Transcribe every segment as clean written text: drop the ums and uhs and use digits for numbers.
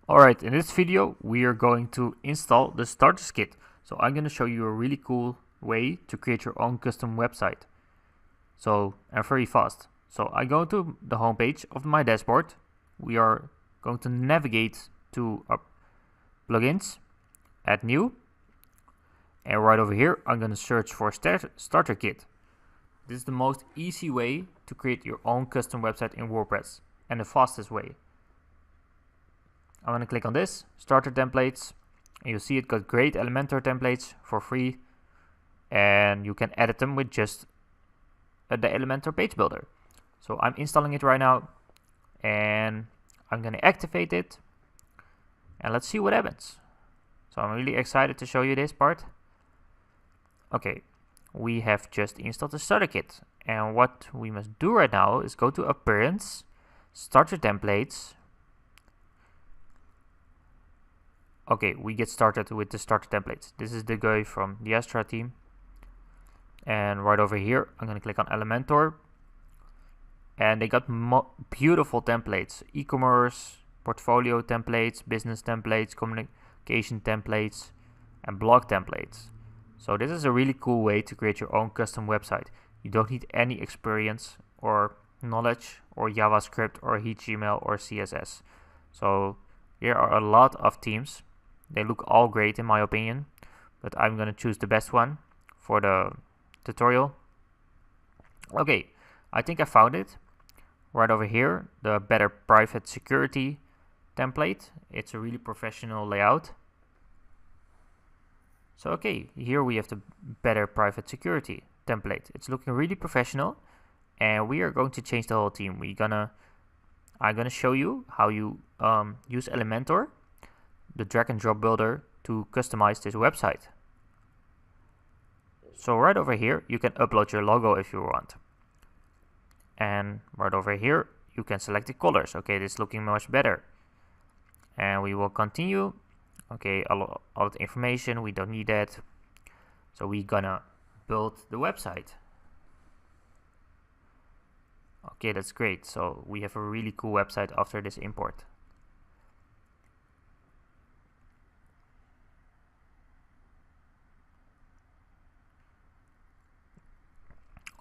Alright, in this video we are going to install the starter kit. So I'm going to show you a really cool way to create your own custom website. And very fast. So I go to the homepage of my dashboard. We are going to navigate to plugins, add new, and right over here I'm going to search for starter kit. This is the most easy way to create your own custom website in WordPress and the fastest way. I'm going to click on this, starter templates, and you'll see it got great Elementor templates for free, and you can edit them with just the Elementor page builder. So I'm installing it right now, and I'm going to activate it, and let's see what happens. So I'm really excited to show you this part. Okay, we have just installed the starter kit, and what we must do right now is go to Appearance, Starter Templates. Okay, we get started with the starter templates. This is the guy from the Astra team. And right over here, I'm going to click on Elementor. And they got beautiful templates. E-commerce, portfolio templates, business templates, communication templates, and blog templates. So this is a really cool way to create your own custom website. You don't need any experience or knowledge or JavaScript or HTML or CSS. So here are a lot of themes. They look all great in my opinion, but I'm gonna choose the best one for the tutorial. Okay, I think I found it. Right over here, the better private security template. It's a really professional layout. So okay, here we have the better private security template. It's looking really professional, and we are going to change the whole theme. I'm gonna show you how you use Elementor, the drag and drop builder, to customize this website. So right over here you can upload your logo if you want, and right over here you can select the colors. Okay, this is looking much better, and we will continue. Okay, all the information, we don't need that, so we're gonna build the website. Okay, that's great. So we have a really cool website after this import.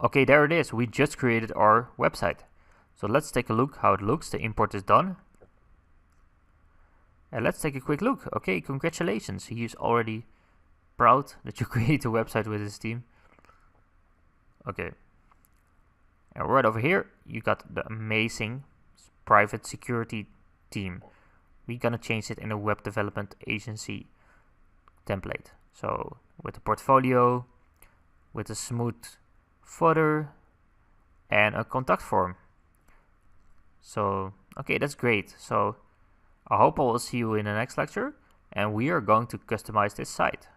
Okay, there it is. We just created our website. So let's take a look how it looks. The import is done. And let's take a quick look. Okay, congratulations. He is already proud that you create a website with his team. Okay. And right over here, you got the amazing private security theme. We're gonna change it in a web development agency template. So with the portfolio, with a smooth footer, and a contact form. So okay, that's great. So I hope I will see you in the next lecture, and we are going to customize this site.